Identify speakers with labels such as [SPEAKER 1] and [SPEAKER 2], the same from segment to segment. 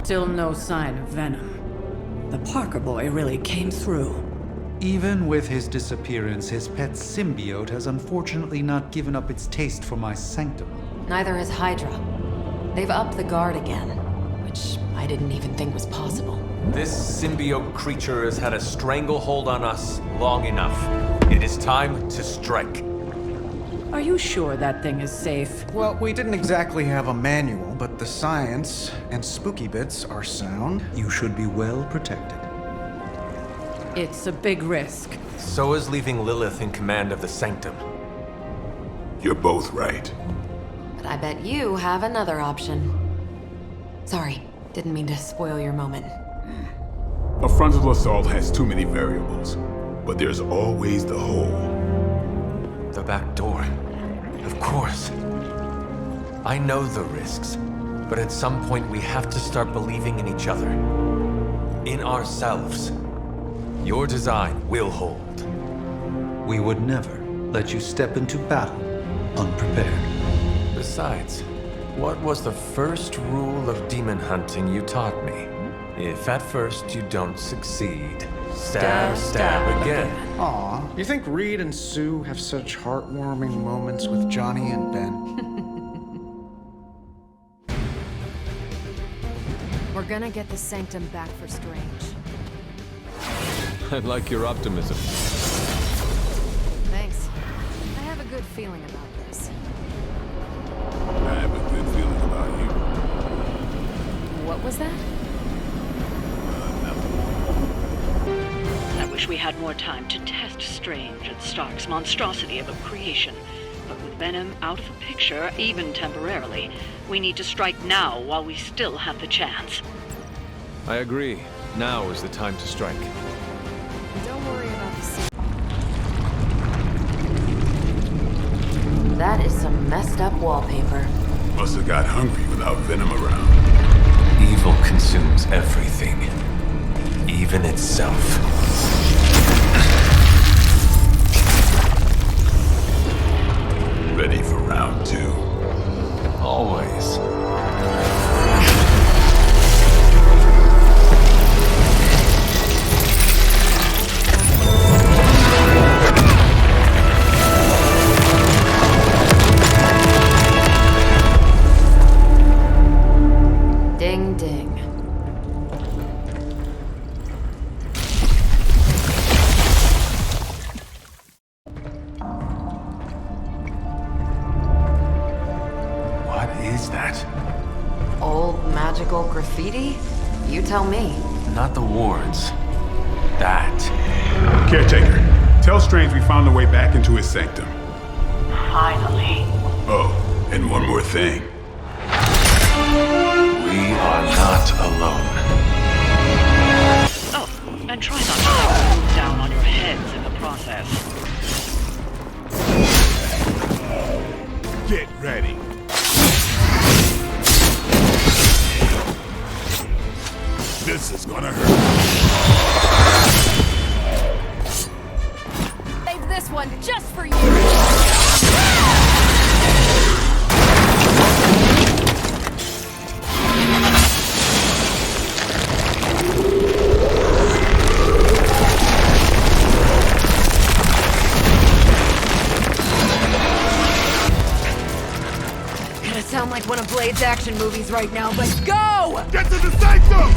[SPEAKER 1] Still no sign of Venom. The Parker boy really came through.
[SPEAKER 2] Even with his disappearance, his pet symbiote has unfortunately not given up its taste for my sanctum.
[SPEAKER 3] Neither has Hydra. They've upped the guard again, which I didn't even think was possible.
[SPEAKER 4] This symbiote creature has had a stranglehold on us long enough. It is time to strike.
[SPEAKER 1] Are you sure that thing is safe?
[SPEAKER 5] Well, we didn't exactly have a manual, but the science and spooky bits are sound.
[SPEAKER 2] You should be well protected.
[SPEAKER 1] It's a big risk.
[SPEAKER 4] So is leaving Lilith in command of the Sanctum.
[SPEAKER 6] You're both right.
[SPEAKER 3] But I bet you have another option. Sorry, didn't mean to spoil your moment.
[SPEAKER 6] A frontal assault has too many variables, but there's always the hole.
[SPEAKER 4] The back door. Of course. I know the risks, but at some point we have to start believing in each other. In ourselves. Your design will hold.
[SPEAKER 2] We would never let you step into battle unprepared.
[SPEAKER 4] Besides, what was the first rule of demon hunting you taught me? If at first you don't succeed, stab again.
[SPEAKER 5] Aw, you think Reed and Sue have such heartwarming moments with Johnny and Ben?
[SPEAKER 3] We're gonna get the Sanctum back for Strange.
[SPEAKER 4] I like your optimism.
[SPEAKER 3] Thanks. I have a good feeling about this.
[SPEAKER 6] I have a good feeling about you.
[SPEAKER 3] What was that?
[SPEAKER 7] I wish we had more time to test Strange and Stark's monstrosity of a creation. But with Venom out of the picture, even temporarily, we need to strike now while we still have the chance.
[SPEAKER 4] I agree. Now is the time to strike.
[SPEAKER 3] Don't worry about the scene. That is some messed up wallpaper.
[SPEAKER 6] Must have got hungry without Venom around.
[SPEAKER 4] Evil consumes everything. Even itself.
[SPEAKER 6] Ready for round two?
[SPEAKER 4] Always.
[SPEAKER 3] Ding ding.
[SPEAKER 4] What is that?
[SPEAKER 3] Old magical graffiti? You tell me.
[SPEAKER 4] Not the wards. That.
[SPEAKER 6] Caretaker, tell Strange we found a way back into his sanctum.
[SPEAKER 7] Finally.
[SPEAKER 6] Oh, and one more thing.
[SPEAKER 4] We are not alone.
[SPEAKER 7] Oh, and try not to have it move down on your heads in the process.
[SPEAKER 6] Get ready. This is gonna hurt.
[SPEAKER 3] Save this one just for you. Gonna sound like one of Blade's action movies right now, but go!
[SPEAKER 6] Get to the sanctum!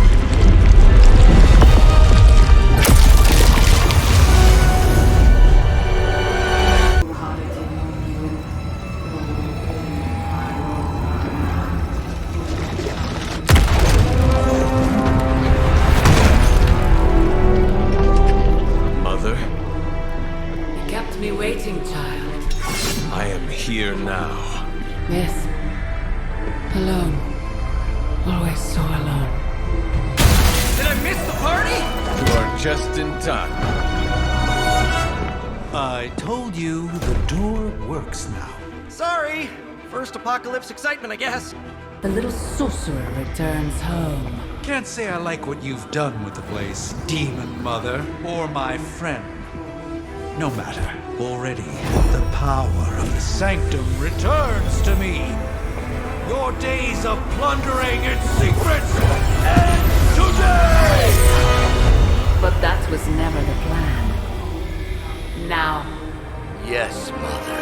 [SPEAKER 4] Mother,
[SPEAKER 1] You kept me waiting, child.
[SPEAKER 4] I am here now.
[SPEAKER 1] Yes. Alone. Always so alone.
[SPEAKER 4] Did I miss the party? You are just in time.
[SPEAKER 2] I told you the door works now.
[SPEAKER 8] Sorry! First apocalypse excitement, I guess.
[SPEAKER 1] The little sorcerer returns home.
[SPEAKER 2] Can't say I like what you've done with the place, Demon Mother, or my friend. No matter. Already, the power of the Sanctum returns to me. Your days of plundering its secrets end today!
[SPEAKER 1] But that was never the plan. Now,
[SPEAKER 4] Yes, Mother.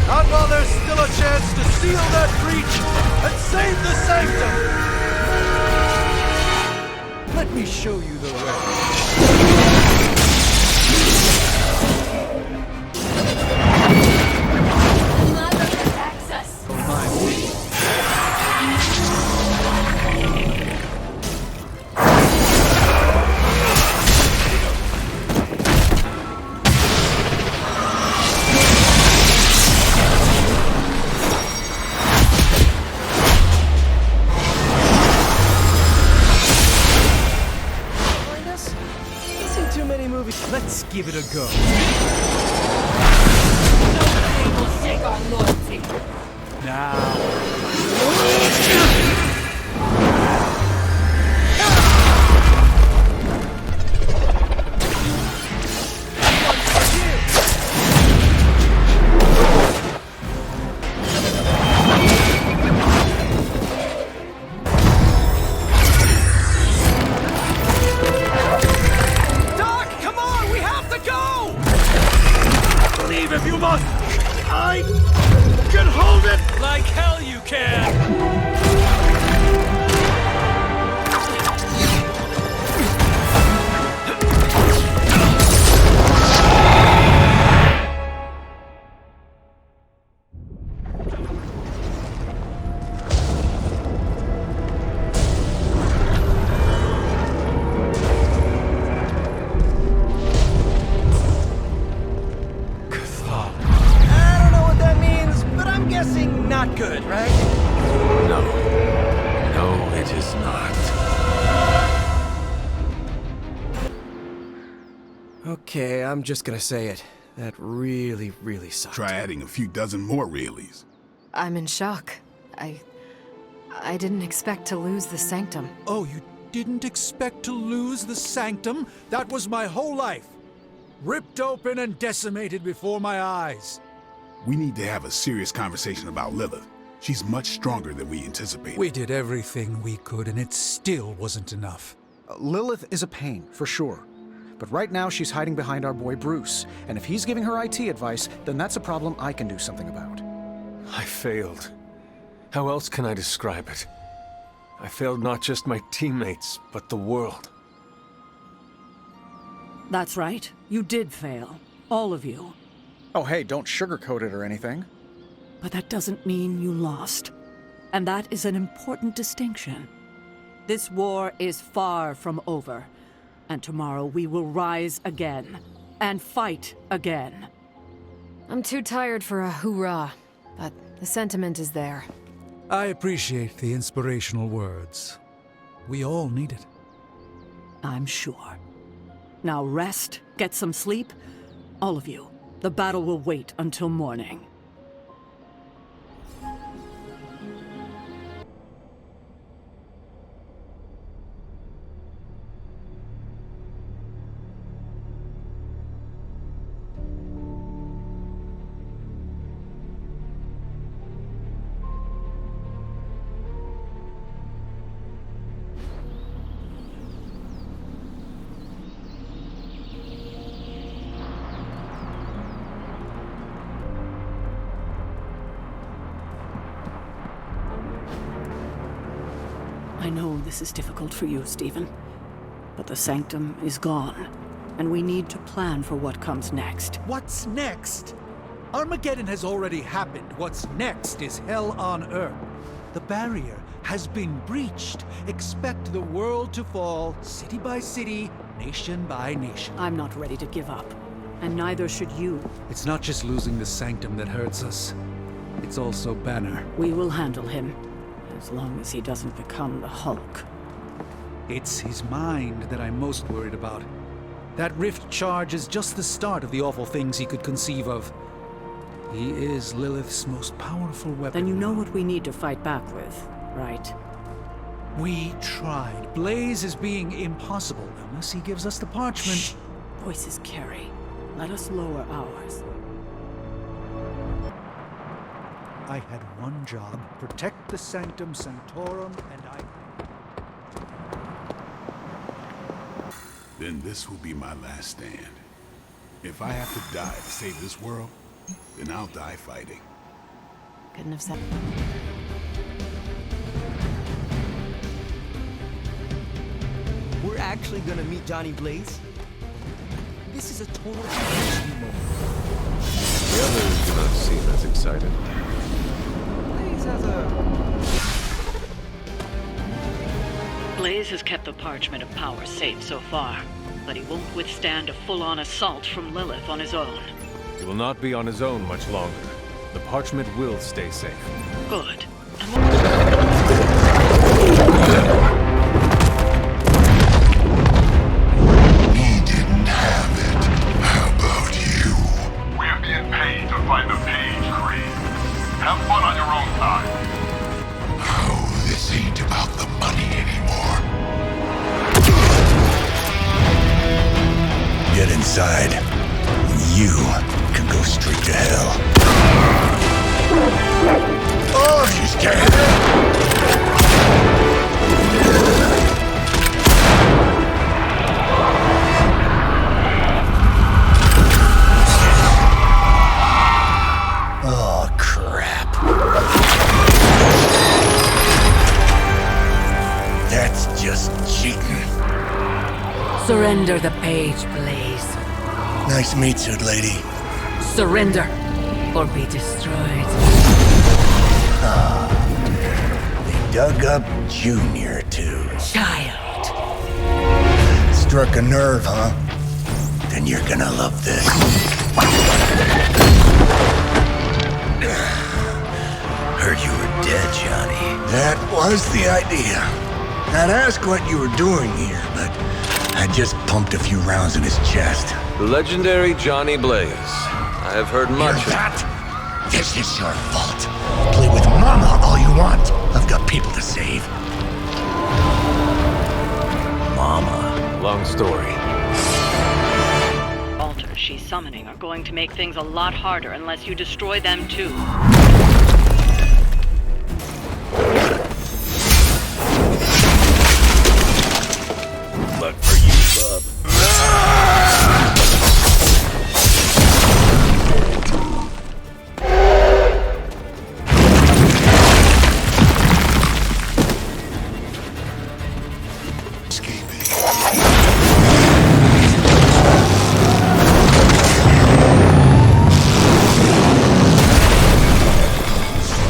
[SPEAKER 2] Not while there's still a chance to seal that breach and save the sanctum! Let me show you the way.
[SPEAKER 3] Access.
[SPEAKER 2] For my wish. Let's give it a go.
[SPEAKER 1] nobody will shake our loyalty.
[SPEAKER 2] Now. If you must, I can hold it like hell you can! Not good, right?
[SPEAKER 4] No. No, it is not.
[SPEAKER 8] Okay, I'm just gonna say it. That really, really sucked.
[SPEAKER 6] Try adding a few dozen more reallys.
[SPEAKER 3] I'm in shock. I didn't expect to lose the sanctum.
[SPEAKER 2] Oh, you didn't expect to lose the sanctum? That was my whole life. Ripped open and decimated before my eyes.
[SPEAKER 6] We need to have a serious conversation about Lilith. She's much stronger than we anticipated.
[SPEAKER 2] We did everything we could, and it still wasn't enough.
[SPEAKER 5] Lilith is a pain, for sure. But right now she's hiding behind our boy Bruce. And if he's giving her IT advice, then that's a problem I can do something about.
[SPEAKER 4] I failed. How else can I describe it? I failed not just my teammates, but the world.
[SPEAKER 1] That's right. You did fail. All of you.
[SPEAKER 5] Oh hey, don't sugarcoat it or anything.
[SPEAKER 1] But that doesn't mean you lost. And that is an important distinction. This war is far from over. And tomorrow we will rise again. And fight again.
[SPEAKER 3] I'm too tired for a hoorah, but the sentiment is there.
[SPEAKER 2] I appreciate the inspirational words. We all need it.
[SPEAKER 1] I'm sure. Now rest, get some sleep. All of you. The battle will wait until morning. I know this is difficult for you, Stephen. But the sanctum is gone, and we need to plan for what comes next.
[SPEAKER 2] What's next? Armageddon has already happened. What's next is hell on Earth. The barrier has been breached. Expect the world to fall, city by city, nation by nation.
[SPEAKER 1] I'm not ready to give up, and neither should you.
[SPEAKER 2] It's not just losing the sanctum that hurts us. It's also Banner.
[SPEAKER 1] We will handle him, as long as he doesn't become the Hulk.
[SPEAKER 2] It's his mind that I'm most worried about. That rift charge is just the start of the awful things he could conceive of. He is Lilith's most powerful weapon.
[SPEAKER 1] Then you know what we need to fight back with, right?
[SPEAKER 2] We tried. Blaze is being impossible unless he gives us the parchment.
[SPEAKER 1] Shh. Voices carry. Let us lower ours.
[SPEAKER 2] I had one job: protect the Sanctum Sanctorum, and I...
[SPEAKER 6] Then this will be my last stand. If I have to die to save this world, then I'll die fighting.
[SPEAKER 3] Couldn't have said.
[SPEAKER 8] We're actually gonna meet Johnny Blaze? This is a total emotional moment.
[SPEAKER 4] The others do not seem as excited.
[SPEAKER 8] Blaze has a...
[SPEAKER 7] Blaze has kept the Parchment of Power safe so far, but he won't withstand a full-on assault from Lilith on his own.
[SPEAKER 4] He will not be on his own much longer. The parchment will stay safe.
[SPEAKER 7] Good.
[SPEAKER 9] He didn't have it. How about you?
[SPEAKER 10] We're being paid to find the Page Creed. Have fun on your own time.
[SPEAKER 9] Oh, this ain't about the money anymore. Get inside. You can go straight to hell. Oh, she's scared. Oh, crap. That's just cheating.
[SPEAKER 11] Surrender the page, Blaze.
[SPEAKER 9] Nice meat suit, lady.
[SPEAKER 11] Surrender, or be destroyed.
[SPEAKER 9] They dug up Junior, too.
[SPEAKER 11] Child.
[SPEAKER 9] Struck a nerve, huh? Then you're gonna love this. Heard you were dead, Johnny. That was the idea. I'd ask what you were doing here, but I just pumped a few rounds in his chest.
[SPEAKER 4] The legendary Johnny Blaze. I have heard much
[SPEAKER 9] Hear that? This is your fault. Play with Mama all you want. I've got people to save. Mama.
[SPEAKER 4] Long story.
[SPEAKER 7] Altars she's summoning are going to make things a lot harder unless you destroy them too.
[SPEAKER 9] Luck for you, bub.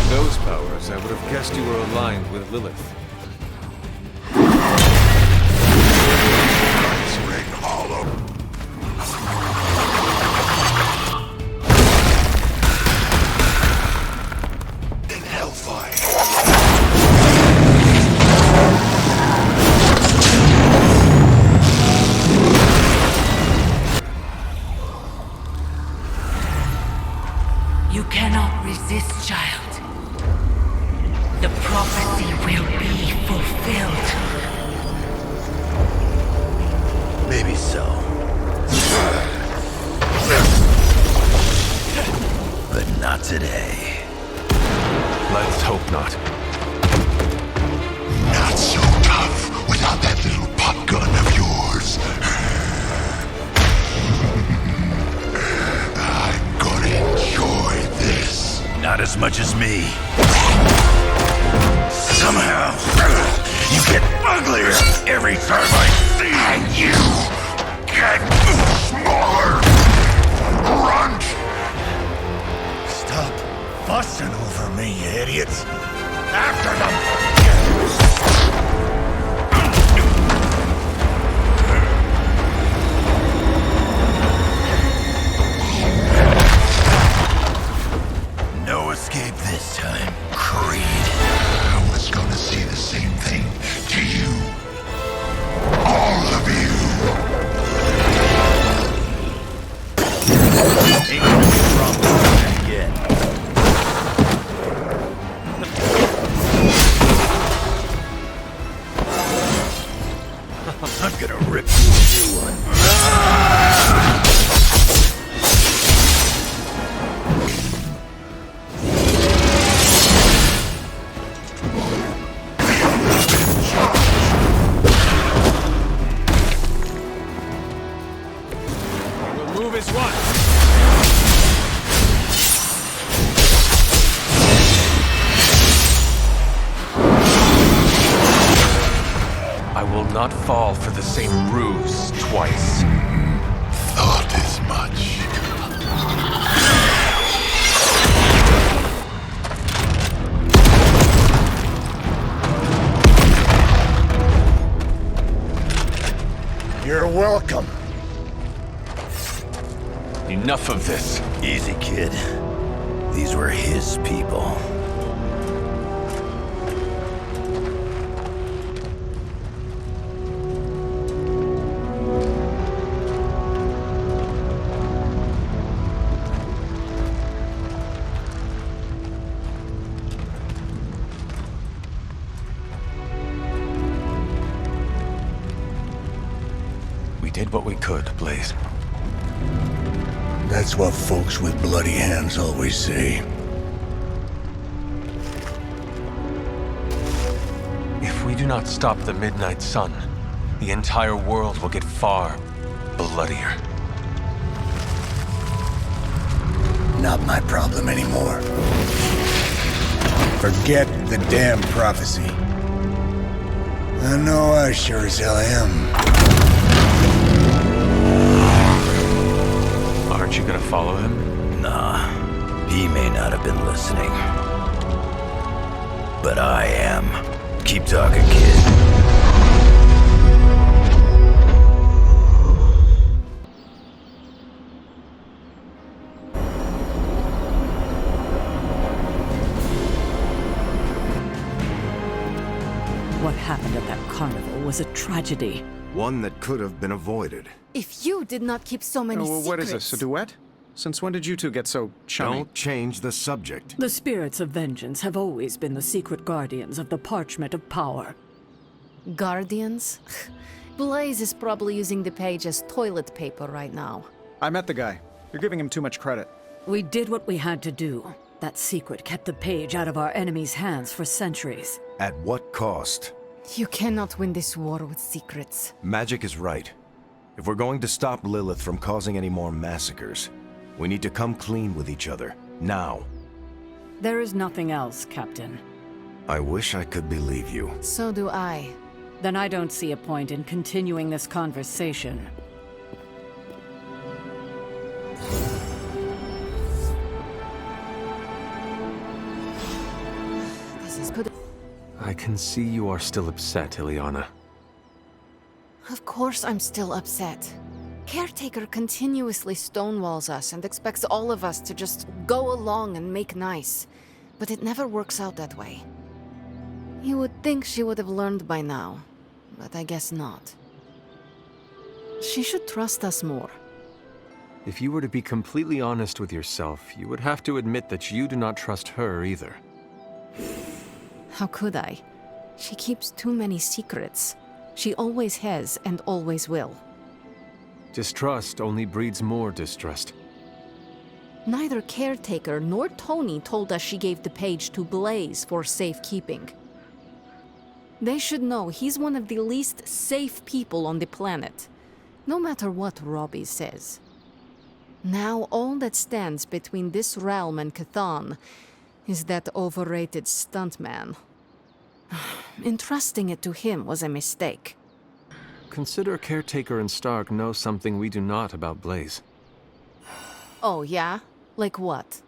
[SPEAKER 4] Those powers, I would have guessed you were aligned with Lilith.
[SPEAKER 9] Ring hollow. In hellfire.
[SPEAKER 11] You cannot resist, child. The prophecy will be fulfilled.
[SPEAKER 9] Maybe so. But not today.
[SPEAKER 4] Let's hope not.
[SPEAKER 9] Not so tough without that little pop gun of yours. I'm gonna enjoy this. Not as much as me. Somehow, you get uglier every time I see you. And you get smaller. Runt! Stop fussing over me, you idiots. After them! No escape this time, Creed. I was gonna say the same thing to you.
[SPEAKER 4] not fall for the same ruse twice.
[SPEAKER 6] Thought as much.
[SPEAKER 9] You're welcome.
[SPEAKER 4] Enough of this.
[SPEAKER 9] Easy, kid. These were his people.
[SPEAKER 4] We did what we could, Blaze.
[SPEAKER 9] That's what folks with bloody hands always say.
[SPEAKER 4] If we do not stop the Midnight Sun, the entire world will get far bloodier.
[SPEAKER 9] Not my problem anymore. Forget the damn prophecy. I know I sure as hell am.
[SPEAKER 4] Aren't you gonna follow him?
[SPEAKER 9] Nah, he may not have been listening. But I am. Keep talking, kid.
[SPEAKER 1] What happened at that carnival was a tragedy.
[SPEAKER 12] One that could have been avoided.
[SPEAKER 13] If you did not keep so many secrets...
[SPEAKER 5] What is this, a duet? Since when did you two get so chummy?
[SPEAKER 12] Don't change the subject.
[SPEAKER 1] The spirits of vengeance have always been the secret guardians of the parchment of power.
[SPEAKER 13] Guardians? Blaze is probably using the page as toilet paper right now.
[SPEAKER 5] I met the guy. You're giving him too much credit.
[SPEAKER 1] We did what we had to do. That secret kept the page out of our enemies' hands for centuries.
[SPEAKER 12] At what cost?
[SPEAKER 13] You cannot win this war with secrets.
[SPEAKER 12] Magic is right. If we're going to stop Lilith from causing any more massacres, we need to come clean with each other, now.
[SPEAKER 1] There is nothing else, Captain.
[SPEAKER 12] I wish I could believe you.
[SPEAKER 13] So do I.
[SPEAKER 1] Then I don't see a point in continuing this conversation.
[SPEAKER 13] This is good.
[SPEAKER 4] I can see you are still upset, Ileana.
[SPEAKER 13] Of course I'm still upset. Caretaker continuously stonewalls us and expects all of us to just go along and make nice. But it never works out that way. You would think she would have learned by now, but I guess not. She should trust us more.
[SPEAKER 4] If you were to be completely honest with yourself, you would have to admit that you do not trust her either.
[SPEAKER 13] How could I? She keeps too many secrets. She always has and always will.
[SPEAKER 4] Distrust only breeds more distrust.
[SPEAKER 13] Neither Caretaker nor Tony told us she gave the page to Blaze for safekeeping. They should know he's one of the least safe people on the planet, no matter what Robbie says. Now all that stands between this realm and Cathan is that overrated stuntman. Entrusting it to him was a mistake.
[SPEAKER 4] Consider Caretaker and Stark know something we do not about Blaze.
[SPEAKER 13] Oh, yeah? Like what?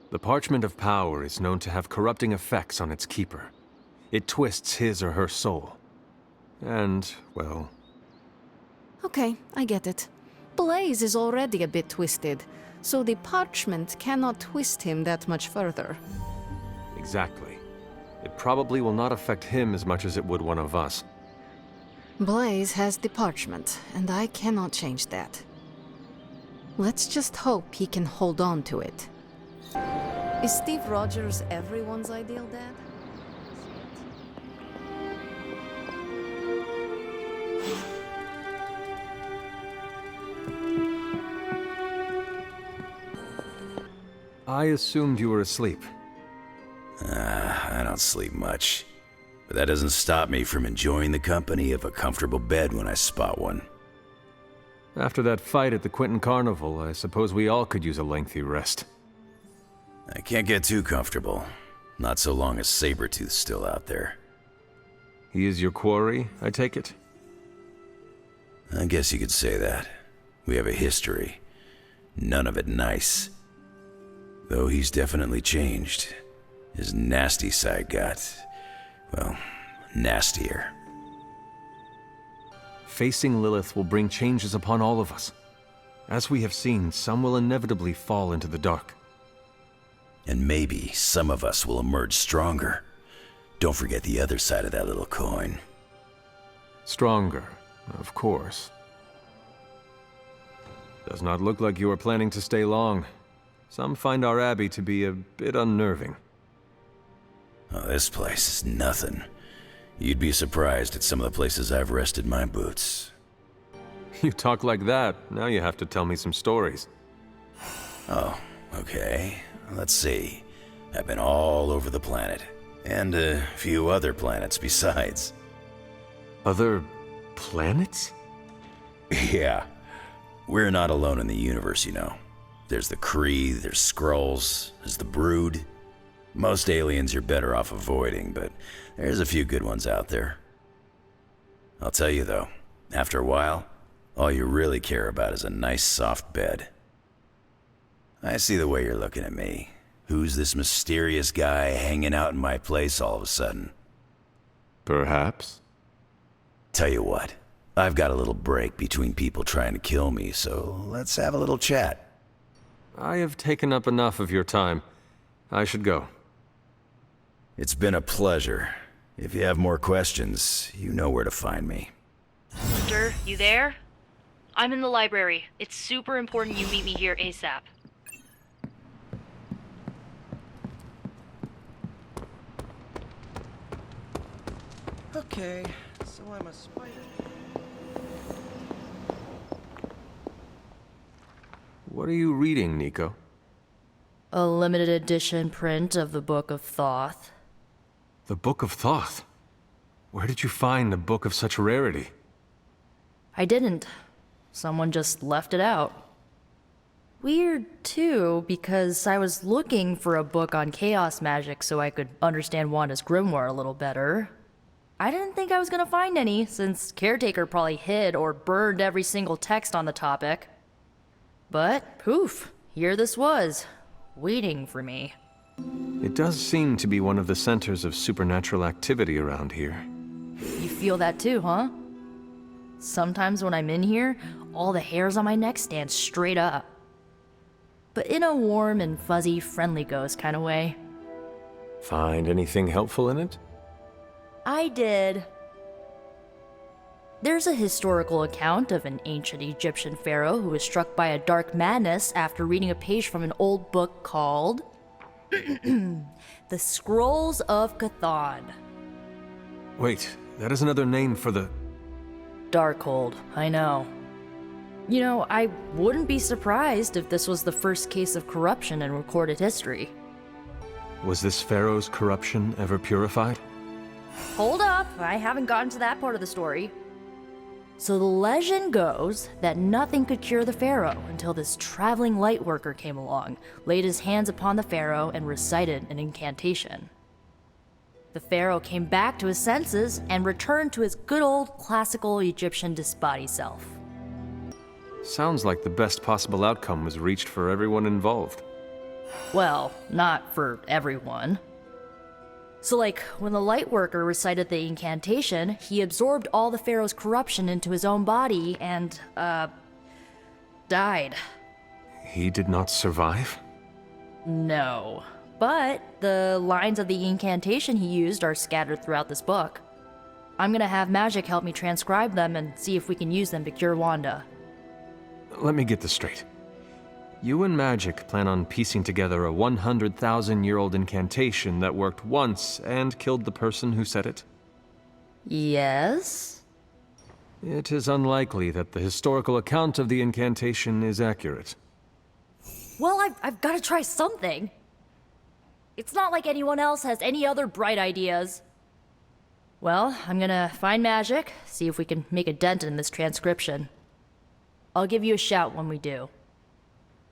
[SPEAKER 4] The Parchment of Power is known to have corrupting effects on its keeper. It twists his or her soul. And, well...
[SPEAKER 13] Okay, I get it. Blaze is already a bit twisted, so the parchment cannot twist him that much further.
[SPEAKER 4] Exactly. It probably will not affect him as much as it would one of us.
[SPEAKER 13] Blaze has the parchment, and I cannot change that. Let's just hope he can hold on to it. Is Steve Rogers everyone's ideal dad?
[SPEAKER 4] I assumed you were asleep.
[SPEAKER 9] I don't sleep much. But that doesn't stop me from enjoying the company of a comfortable bed when I spot one.
[SPEAKER 4] After that fight at the Quentin Carnival, I suppose we all could use a lengthy rest.
[SPEAKER 9] I can't get too comfortable. Not so long as Sabertooth's still out there.
[SPEAKER 4] He is your quarry, I take it?
[SPEAKER 9] I guess you could say that. We have a history. None of it nice. Though he's definitely changed. His nasty side got, well, nastier.
[SPEAKER 4] Facing Lilith will bring changes upon all of us. As we have seen, some will inevitably fall into the dark.
[SPEAKER 9] And maybe some of us will emerge stronger. Don't forget the other side of that little coin.
[SPEAKER 4] Stronger, of course. Does not look like you are planning to stay long. Some find our abbey to be a bit unnerving.
[SPEAKER 9] Oh, this place is nothing. You'd be surprised at some of the places I've rested my boots.
[SPEAKER 4] You talk like that, now you have to tell me some stories.
[SPEAKER 9] Oh, okay. Let's see. I've been all over the planet. And a few other planets besides.
[SPEAKER 4] Other planets?
[SPEAKER 9] Yeah. We're not alone in the universe, you know. There's the Kree, there's Skrulls, there's the Brood. Most aliens you're better off avoiding, but there's a few good ones out there. I'll tell you though, after a while, all you really care about is a nice soft bed. I see the way you're looking at me. Who's this mysterious guy hanging out in my place all of a sudden?
[SPEAKER 4] Perhaps.
[SPEAKER 9] Tell you what, I've got a little break between people trying to kill me, so let's have a little chat.
[SPEAKER 4] I have taken up enough of your time. I should go.
[SPEAKER 9] It's been a pleasure. If you have more questions, you know where to find me.
[SPEAKER 14] Mister, you there? I'm in the library. It's super important you meet me here ASAP.
[SPEAKER 8] Okay, so I'm a spider.
[SPEAKER 4] What are you reading, Nico?
[SPEAKER 15] A limited edition print of the Book of Thoth.
[SPEAKER 4] The Book of Thoth? Where did you find a book of such rarity?
[SPEAKER 15] I didn't. Someone just left it out. Weird, too, because I was looking for a book on chaos magic so I could understand Wanda's grimoire a little better. I didn't think I was gonna find any, since Caretaker probably hid or burned every single text on the topic. But, poof, here this was, waiting for me.
[SPEAKER 4] It does seem to be one of the centers of supernatural activity around here.
[SPEAKER 15] You feel that too, huh? Sometimes when I'm in here, all the hairs on my neck stand straight up. But in a warm and fuzzy, friendly ghost kind of way.
[SPEAKER 4] Find anything helpful in it?
[SPEAKER 15] I did. There's a historical account of an ancient Egyptian pharaoh who was struck by a dark madness after reading a page from an old book called The Scrolls of Chthon.
[SPEAKER 4] Wait, that is another name for the...
[SPEAKER 15] Darkhold, I know. You know, I wouldn't be surprised if this was the first case of corruption in recorded history.
[SPEAKER 4] Was this pharaoh's corruption ever purified?
[SPEAKER 15] Hold up, I haven't gotten to that part of the story. So the legend goes that nothing could cure the pharaoh until this traveling lightworker came along, laid his hands upon the pharaoh, and recited an incantation. The pharaoh came back to his senses and returned to his good old classical Egyptian disbody self.
[SPEAKER 4] Sounds like the best possible outcome was reached for everyone involved.
[SPEAKER 15] Well, not for everyone. So like, when the Lightworker recited the incantation, he absorbed all the pharaoh's corruption into his own body and, died.
[SPEAKER 4] He did not survive?
[SPEAKER 15] No. But the lines of the incantation he used are scattered throughout this book. I'm gonna have Magic help me transcribe them and see if we can use them to cure Wanda.
[SPEAKER 4] Let me get this straight. You and Magic plan on piecing together a 100,000-year-old incantation that worked once and killed the person who said it?
[SPEAKER 15] Yes?
[SPEAKER 4] It is unlikely that the historical account of the incantation is accurate.
[SPEAKER 15] Well, I've gotta try something. It's not like anyone else has any other bright ideas. Well, I'm gonna find Magic, see if we can make a dent in this transcription. I'll give you a shout when we do.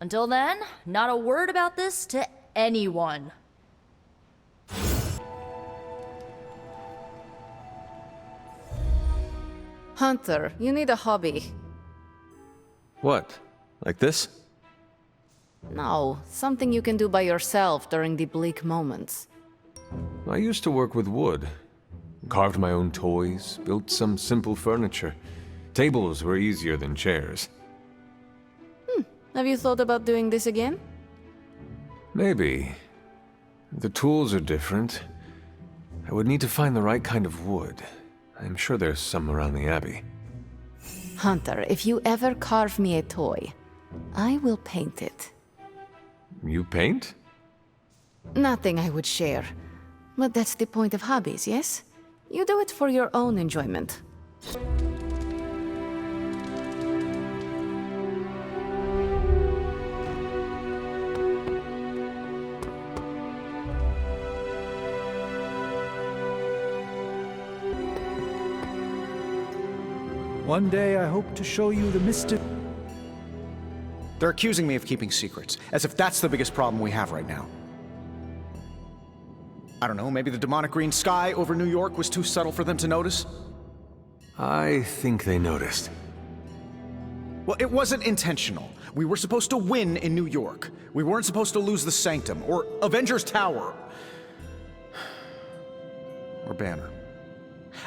[SPEAKER 15] Until then, not a word about this to anyone.
[SPEAKER 13] Hunter, you need a hobby.
[SPEAKER 4] What? Like this?
[SPEAKER 13] No, something you can do by yourself during the bleak moments.
[SPEAKER 4] I used to work with wood. Carved my own toys, built some simple furniture. Tables were easier than chairs.
[SPEAKER 13] Have you thought about doing this again?
[SPEAKER 4] Maybe. The tools are different. I would need to find the right kind of wood. I'm sure there's some around the Abbey.
[SPEAKER 13] Hunter, if you ever carve me a toy, I will paint it.
[SPEAKER 4] You paint?
[SPEAKER 13] Nothing I would share. But that's the point of hobbies, yes? You do it for your own enjoyment.
[SPEAKER 2] One day I hope to show you the mystic...
[SPEAKER 5] They're accusing me of keeping secrets, as if that's the biggest problem we have right now. I don't know, maybe the demonic green sky over New York was too subtle for them to notice?
[SPEAKER 4] I think they noticed.
[SPEAKER 5] Well, it wasn't intentional. We were supposed to win in New York. We weren't supposed to lose the Sanctum, or Avengers Tower. Or Banner.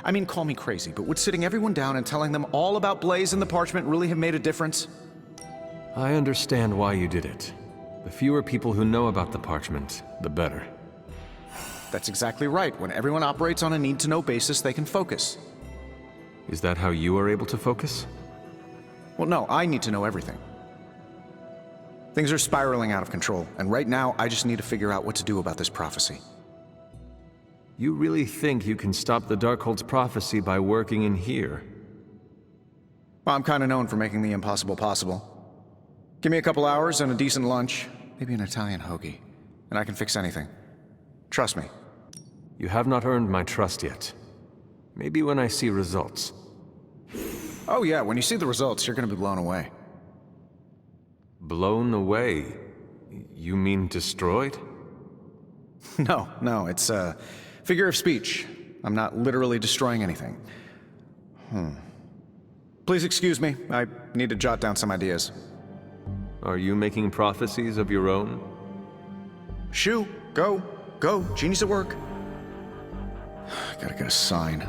[SPEAKER 5] I mean, call me crazy, but would sitting everyone down and telling them all about Blaze and the Parchment really have made a difference?
[SPEAKER 4] I understand why you did it. The fewer people who know about the Parchment, the better.
[SPEAKER 5] That's exactly right. When everyone operates on a need-to-know basis, they can focus.
[SPEAKER 4] Is that how you are able to focus?
[SPEAKER 5] Well, no, I need to know everything. Things are spiraling out of control, and right now, I just need to figure out what to do about this prophecy.
[SPEAKER 4] You really think you can stop the Darkhold's prophecy by working in here?
[SPEAKER 5] Well, I'm kind of known for making the impossible possible. Give me a couple hours and a decent lunch, maybe an Italian hoagie, and I can fix anything. Trust me.
[SPEAKER 4] You have not earned my trust yet. Maybe when I see results.
[SPEAKER 5] Oh yeah, when you see the results, you're gonna be blown away.
[SPEAKER 4] Blown away? You mean destroyed?
[SPEAKER 5] No, it's a figure of speech. I'm not literally destroying anything. Please excuse me, I need to jot down some ideas.
[SPEAKER 4] Are you making prophecies of your own?
[SPEAKER 5] Shoo, go, genius at work. Gotta get a sign.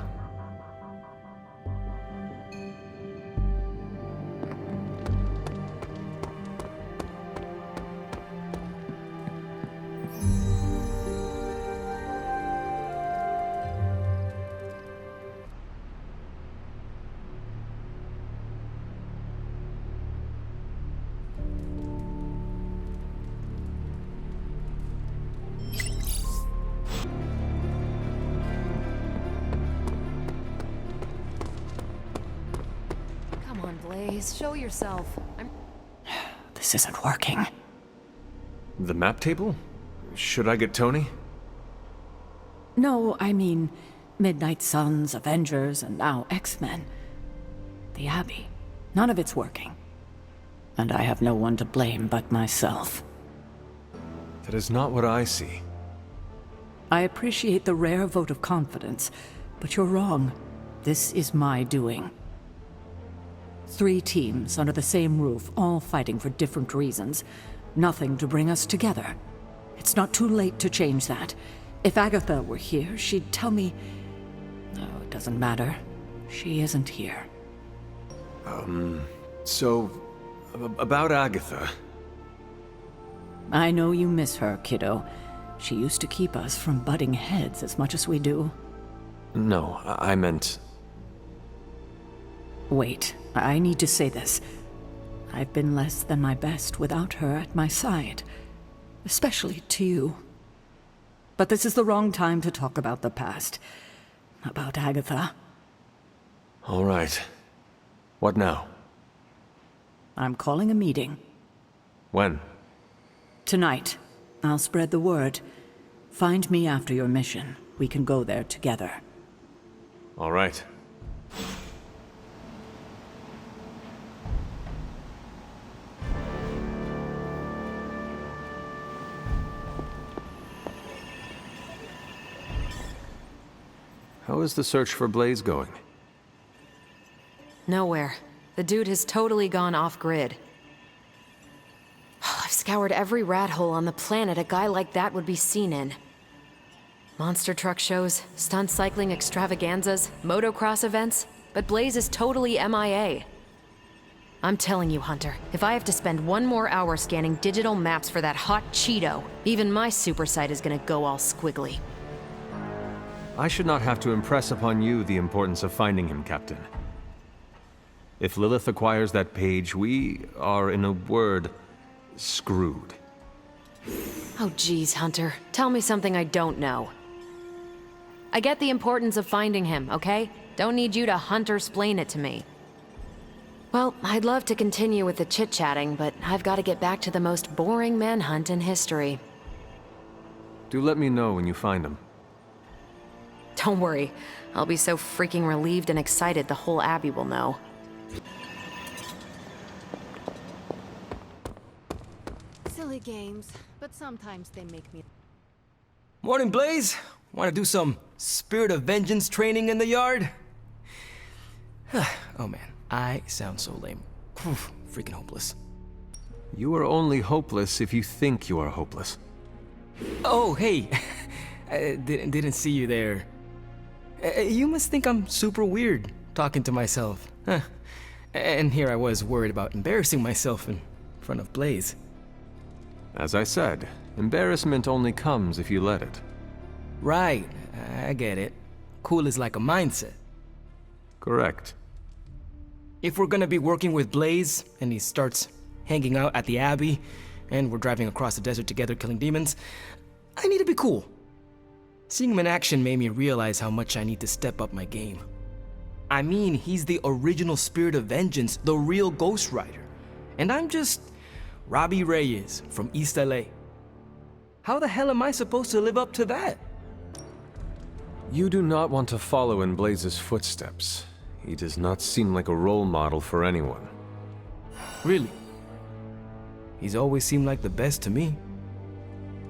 [SPEAKER 3] Blaze, show yourself.
[SPEAKER 1] This isn't working.
[SPEAKER 4] The map table? Should I get Tony?
[SPEAKER 1] No, I mean Midnight Suns, Avengers, and now X-Men. The Abbey. None of it's working. And I have no one to blame but myself.
[SPEAKER 4] That is not what I see.
[SPEAKER 1] I appreciate the rare vote of confidence, but you're wrong. This is my doing. 3 teams under the same roof, all fighting for different reasons. Nothing to bring us together. It's not too late to change that. If Agatha were here, she'd tell me... No, it doesn't matter. She isn't here.
[SPEAKER 4] About Agatha.
[SPEAKER 1] I know you miss her, kiddo. She used to keep us from butting heads as much as we do.
[SPEAKER 4] No, I meant...
[SPEAKER 1] Wait, I need to say this. I've been less than my best without her at my side. Especially to you. But this is the wrong time to talk about the past. About Agatha.
[SPEAKER 4] All right. What now?
[SPEAKER 1] I'm calling a meeting.
[SPEAKER 4] When?
[SPEAKER 1] Tonight. I'll spread the word. Find me after your mission. We can go there together.
[SPEAKER 4] All right. How is the search for Blaze going?
[SPEAKER 3] Nowhere. The dude has totally gone off-grid. I've scoured every rat hole on the planet a guy like that would be seen in. Monster truck shows, stunt cycling extravaganzas, motocross events, but Blaze is totally MIA. I'm telling you, Hunter, if I have to spend one more hour scanning digital maps for that hot Cheeto, even my super sight is gonna go all squiggly.
[SPEAKER 4] I should not have to impress upon you the importance of finding him, Captain. If Lilith acquires that page, we are, in a word, screwed.
[SPEAKER 3] Oh geez, Hunter. Tell me something I don't know. I get the importance of finding him, okay? Don't need you to Hunter-splain it to me. Well, I'd love to continue with the chit-chatting, but I've got to get back to the most boring manhunt in history.
[SPEAKER 4] Do let me know when you find him.
[SPEAKER 3] Don't worry. I'll be so freaking relieved and excited the whole Abbey will know.
[SPEAKER 13] Silly games, but sometimes they make me...
[SPEAKER 8] Morning, Blaze. Want to do some Spirit of Vengeance training in the yard? Oh man, I sound so lame. Freaking hopeless.
[SPEAKER 4] You are only hopeless if you think you are hopeless.
[SPEAKER 8] Oh, hey. I didn't see you there. You must think I'm super weird talking to myself. Huh. And here I was worried about embarrassing myself in front of Blaze.
[SPEAKER 4] As I said, embarrassment only comes if you let it.
[SPEAKER 8] Right, I get it. Cool is like a mindset.
[SPEAKER 4] Correct.
[SPEAKER 8] If we're gonna be working with Blaze, and he starts hanging out at the Abbey, and we're driving across the desert together killing demons, I need to be cool. Seeing him in action made me realize how much I need to step up my game. I mean, he's the original Spirit of Vengeance, the real Ghost Rider. And I'm just Robbie Reyes from East LA. How the hell am I supposed to live up to that?
[SPEAKER 4] You do not want to follow in Blaze's footsteps. He does not seem like a role model for anyone.
[SPEAKER 8] Really? He's always seemed like the best to me.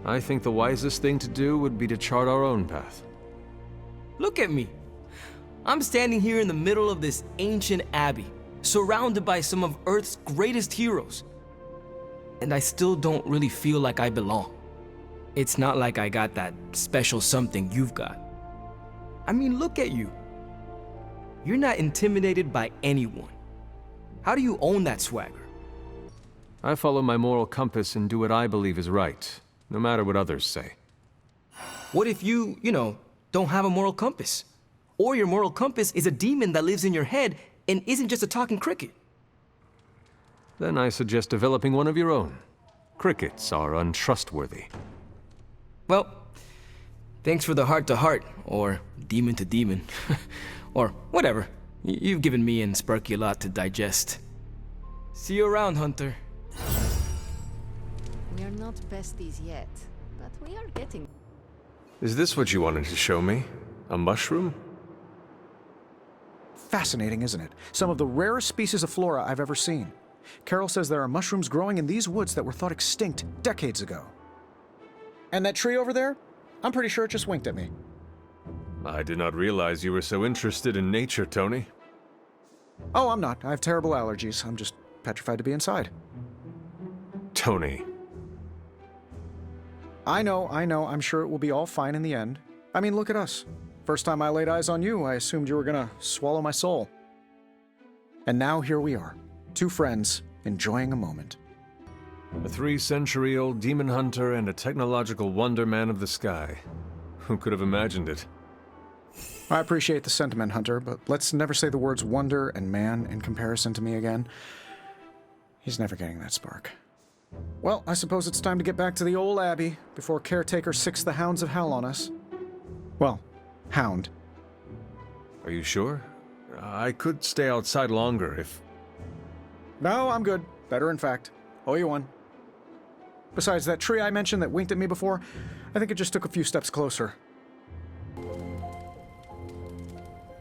[SPEAKER 4] I think the wisest thing to do would be to chart our own path.
[SPEAKER 8] Look at me. I'm standing here in the middle of this ancient abbey, surrounded by some of Earth's greatest heroes. And I still don't really feel like I belong. It's not like I got that special something you've got. I mean, look at you. You're not intimidated by anyone. How do you own that swagger?
[SPEAKER 4] I follow my moral compass and do what I believe is right, no matter what others say.
[SPEAKER 8] What if you don't have a moral compass? Or your moral compass is a demon that lives in your head and isn't just a talking cricket?
[SPEAKER 4] Then I suggest developing one of your own. Crickets are untrustworthy.
[SPEAKER 8] Well, thanks for the heart-to-heart, or demon-to-demon, or whatever. You've given me and Sparky a lot to digest. See you around, Hunter.
[SPEAKER 13] We are not besties yet, but we are getting...
[SPEAKER 4] Is this what you wanted to show me? A mushroom?
[SPEAKER 5] Fascinating, isn't it? Some of the rarest species of flora I've ever seen. Carol says there are mushrooms growing in these woods that were thought extinct decades ago. And that tree over there? I'm pretty sure it just winked at me.
[SPEAKER 4] I did not realize you were so interested in nature, Tony.
[SPEAKER 5] Oh, I'm not. I have terrible allergies. I'm just petrified to be inside.
[SPEAKER 4] Tony.
[SPEAKER 5] I know. I'm sure it will be all fine in the end. I mean, look at us. First time I laid eyes on you, I assumed you were gonna swallow my soul. And now here we are. Two friends, enjoying a moment.
[SPEAKER 4] A 3-century-old demon hunter and a technological wonder man of the sky. Who could have imagined it?
[SPEAKER 5] I appreciate the sentiment, Hunter, but let's never say the words wonder and man in comparison to me again. He's never getting that spark. Well, I suppose it's time to get back to the old Abbey before Caretaker sicks the hounds of hell on us. Well, hound.
[SPEAKER 4] Are you sure? I could stay outside longer if...
[SPEAKER 5] No, I'm good. Better, in fact. Owe you one. Besides, that tree I mentioned that winked at me before, I think it just took a few steps closer.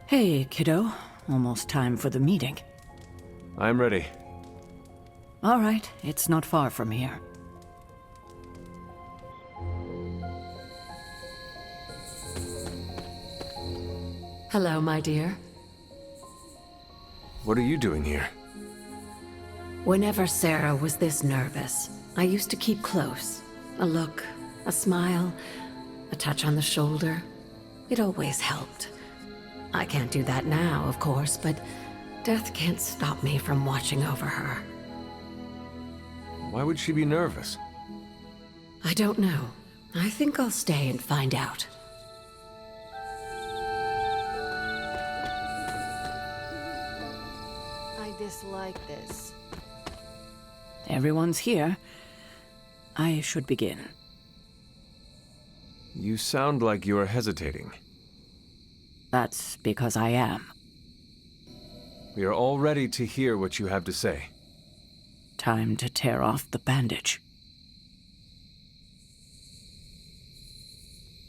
[SPEAKER 1] Hey, kiddo. Almost time for the meeting.
[SPEAKER 4] I'm ready.
[SPEAKER 1] All right, it's not far from here.
[SPEAKER 3] Hello, my dear.
[SPEAKER 4] What are you doing here?
[SPEAKER 11] Whenever Sarah was this nervous, I used to keep close. A look, a smile, a touch on the shoulder. It always helped. I can't do that now, of course, but death can't stop me from watching over her.
[SPEAKER 4] Why would she be nervous?
[SPEAKER 11] I don't know. I think I'll stay and find out.
[SPEAKER 13] I dislike this.
[SPEAKER 1] Everyone's here. I should begin.
[SPEAKER 4] You sound like you are hesitating.
[SPEAKER 1] That's because I am.
[SPEAKER 4] We are all ready to hear what you have to say.
[SPEAKER 1] Time to tear off the bandage.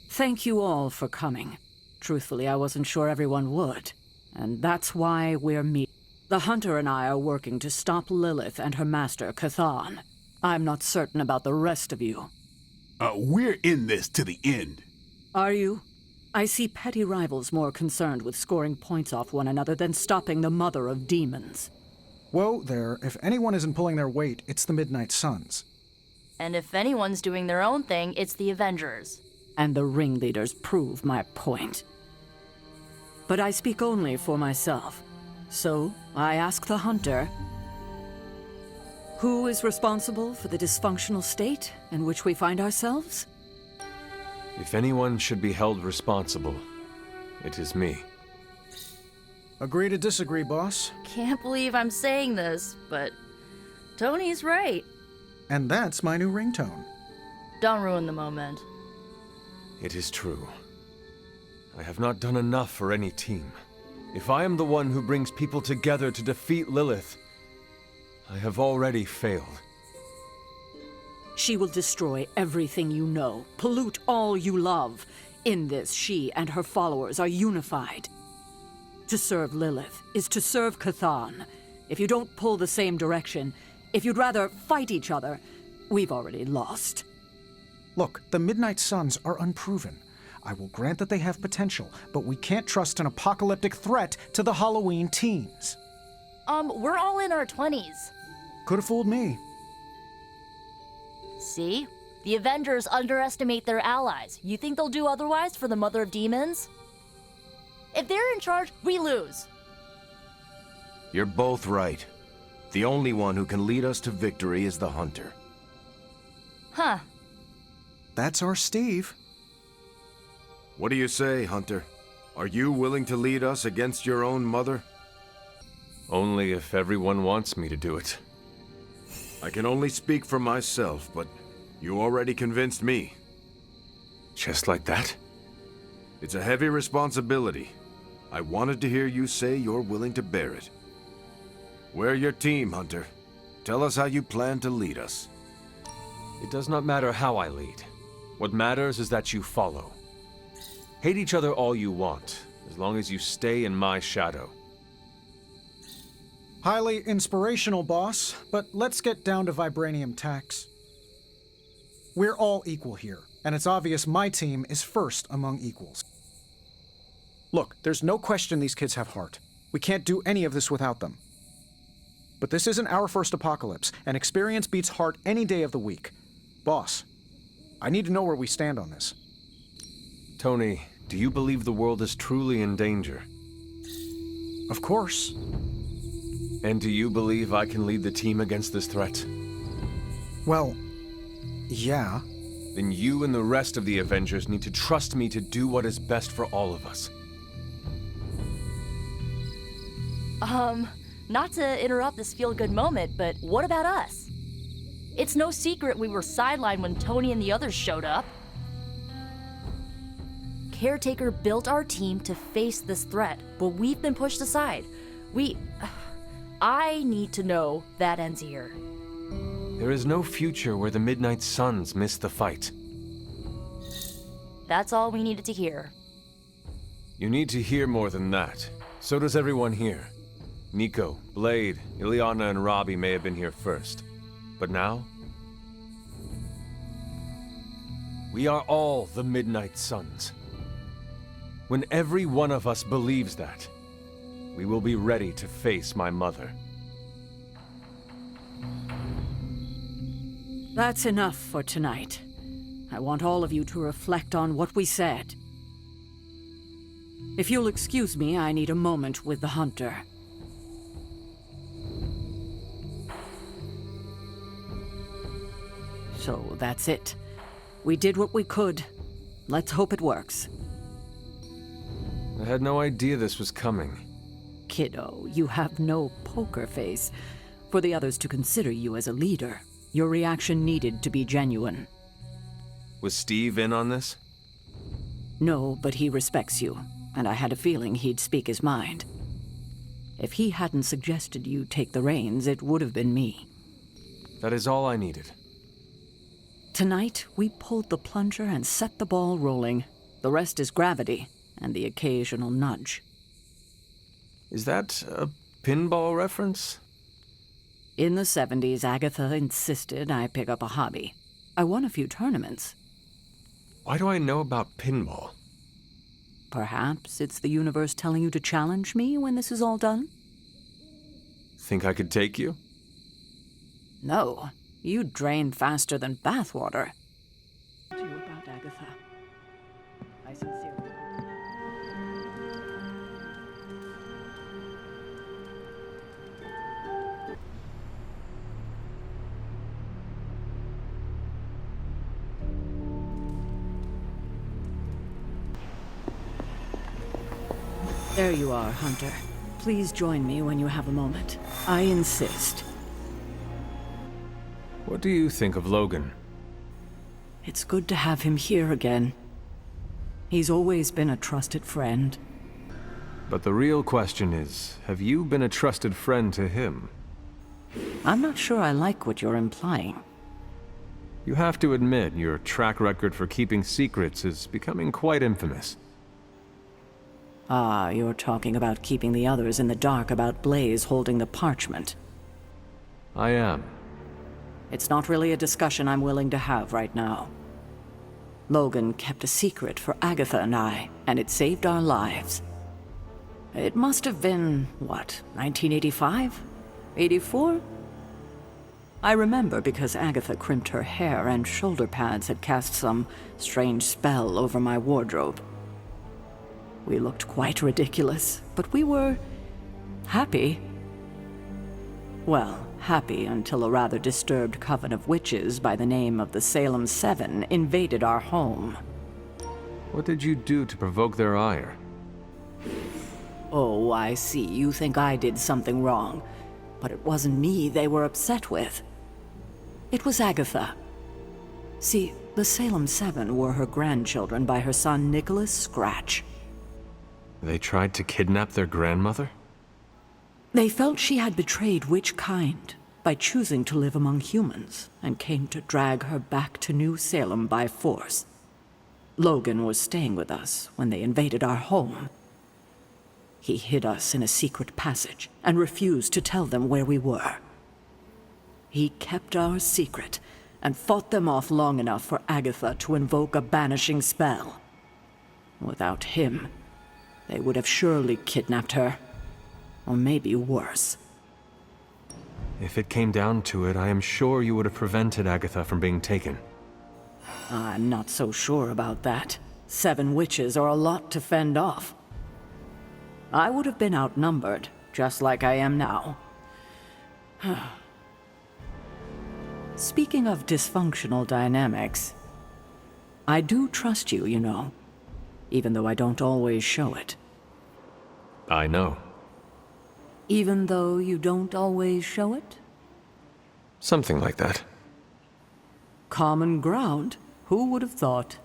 [SPEAKER 1] Thank you all for coming. Truthfully, I wasn't sure everyone would. And that's why we're meeting. The Hunter and I are working to stop Lilith and her master, Chthon. I'm not certain about the rest of you.
[SPEAKER 6] We're in this to the end.
[SPEAKER 1] Are you? I see petty rivals more concerned with scoring points off one another than stopping the mother of demons.
[SPEAKER 5] Whoa there, if anyone isn't pulling their weight, it's the Midnight Suns.
[SPEAKER 15] And if anyone's doing their own thing, it's the Avengers.
[SPEAKER 1] And the ringleaders prove my point. But I speak only for myself. So, I ask the Hunter, who is responsible for the dysfunctional state in which we find ourselves?
[SPEAKER 4] If anyone should be held responsible, it is me.
[SPEAKER 5] Agree to disagree, boss.
[SPEAKER 15] Can't believe I'm saying this, but Tony's right.
[SPEAKER 5] And that's my new ringtone.
[SPEAKER 15] Don't ruin the moment.
[SPEAKER 4] It is true. I have not done enough for any team. If I am the one who brings people together to defeat Lilith, I have already failed.
[SPEAKER 1] She will destroy everything you know, pollute all you love. In this, she and her followers are unified. To serve Lilith is to serve Chthon. If you don't pull the same direction, if you'd rather fight each other, we've already lost.
[SPEAKER 5] Look, the Midnight Suns are unproven. I will grant that they have potential, but we can't trust an apocalyptic threat to the Halloween teens.
[SPEAKER 15] We're all in our 20s.
[SPEAKER 5] Could have fooled me.
[SPEAKER 15] See? The Avengers underestimate their allies. You think they'll do otherwise for the Mother of Demons? If they're in charge, we lose.
[SPEAKER 12] You're both right. The only one who can lead us to victory is the Hunter.
[SPEAKER 15] Huh.
[SPEAKER 5] That's our Steve.
[SPEAKER 12] What do you say, Hunter? Are you willing to lead us against your own mother?
[SPEAKER 4] Only if everyone wants me to do it.
[SPEAKER 12] I can only speak for myself, but you already convinced me.
[SPEAKER 4] Just like that?
[SPEAKER 12] It's a heavy responsibility. I wanted to hear you say you're willing to bear it. We're your team, Hunter. Tell us how you plan to lead us.
[SPEAKER 4] It does not matter how I lead. What matters is that you follow. Hate each other all you want, as long as you stay in my shadow.
[SPEAKER 5] Highly inspirational, boss, but let's get down to vibranium tax. We're all equal here, and it's obvious my team is first among equals. Look, there's no question these kids have heart. We can't do any of this without them. But this isn't our first apocalypse, and experience beats heart any day of the week. Boss, I need to know where we stand on this.
[SPEAKER 4] Tony, do you believe the world is truly in danger?
[SPEAKER 5] Of course.
[SPEAKER 4] And do you believe I can lead the team against this threat?
[SPEAKER 5] Well, yeah.
[SPEAKER 4] Then you and the rest of the Avengers need to trust me to do what is best for all of us.
[SPEAKER 15] Not to interrupt this feel-good moment, but what about us? It's no secret we were sidelined when Tony and the others showed up. Caretaker built our team to face this threat, but we've been pushed aside. I need to know that ends here.
[SPEAKER 4] There is no future where the Midnight Suns miss the fight.
[SPEAKER 15] That's all we needed to hear.
[SPEAKER 4] You need to hear more than that. So does everyone here. Nico, Blade, Ileana, and Robbie may have been here first. But now? We are all the Midnight Suns. When every one of us believes that,
[SPEAKER 12] we will be ready to face my mother.
[SPEAKER 1] That's enough for tonight. I want all of you to reflect on what we said. If you'll excuse me, I need a moment with the hunter. So that's it. We did what we could. Let's hope it works.
[SPEAKER 12] I had no idea this was coming.
[SPEAKER 1] Kiddo, you have no poker face. For the others to consider you as a leader, your reaction needed to be genuine.
[SPEAKER 12] Was Steve in on this?
[SPEAKER 1] No, but he respects you, and I had a feeling he'd speak his mind. If he hadn't suggested you take the reins, it would have been me.
[SPEAKER 12] That is all I needed.
[SPEAKER 1] Tonight, we pulled the plunger and set the ball rolling. The rest is gravity, and the occasional nudge.
[SPEAKER 12] Is that a pinball reference?
[SPEAKER 1] In the 70s, Agatha insisted I pick up a hobby. I won a few tournaments.
[SPEAKER 12] Why do I know about pinball?
[SPEAKER 1] Perhaps it's the universe telling you to challenge me when this is all done?
[SPEAKER 12] Think I could take you?
[SPEAKER 1] No. You drain faster than bathwater. To you about Agatha. I sincerely... There you are, Hunter. Please join me when you have a moment. I insist.
[SPEAKER 12] What do you think of Logan?
[SPEAKER 1] It's good to have him here again. He's always been a trusted friend.
[SPEAKER 12] But the real question is, have you been a trusted friend to him?
[SPEAKER 1] I'm not sure I like what you're implying.
[SPEAKER 12] You have to admit, your track record for keeping secrets is becoming quite infamous.
[SPEAKER 1] Ah, you're talking about keeping the others in the dark about Blaze holding the parchment.
[SPEAKER 12] I am.
[SPEAKER 1] It's not really a discussion I'm willing to have right now. Logan kept a secret for Agatha and I, and it saved our lives. It must have been, what, 1985? 84? I remember because Agatha crimped her hair and shoulder pads had cast some strange spell over my wardrobe. We looked quite ridiculous, but we were happy. Well, happy until a rather disturbed coven of witches by the name of the Salem Seven invaded our home.
[SPEAKER 12] What did you do to provoke their ire?
[SPEAKER 1] Oh, I see. You think I did something wrong. But it wasn't me they were upset with. It was Agatha. See, the Salem Seven were her grandchildren by her son Nicholas Scratch.
[SPEAKER 12] They tried to kidnap their grandmother?
[SPEAKER 1] They felt she had betrayed which kind by choosing to live among humans, and came to drag her back to New Salem by force. Logan was staying with us when they invaded our home. He hid us in a secret passage and refused to tell them where we were. He kept our secret and fought them off long enough for Agatha to invoke a banishing spell. Without him, they would have surely kidnapped her. Or maybe worse.
[SPEAKER 12] If it came down to it, I am sure you would have prevented Agatha from being taken.
[SPEAKER 1] I'm not so sure about that. 7 witches are a lot to fend off. I would have been outnumbered, just like I am now. Speaking of dysfunctional dynamics, I do trust you, you know, even though I don't always show it.
[SPEAKER 12] I know.
[SPEAKER 1] Even though you don't always show it?
[SPEAKER 12] Something like that.
[SPEAKER 1] Common ground. Who would have thought?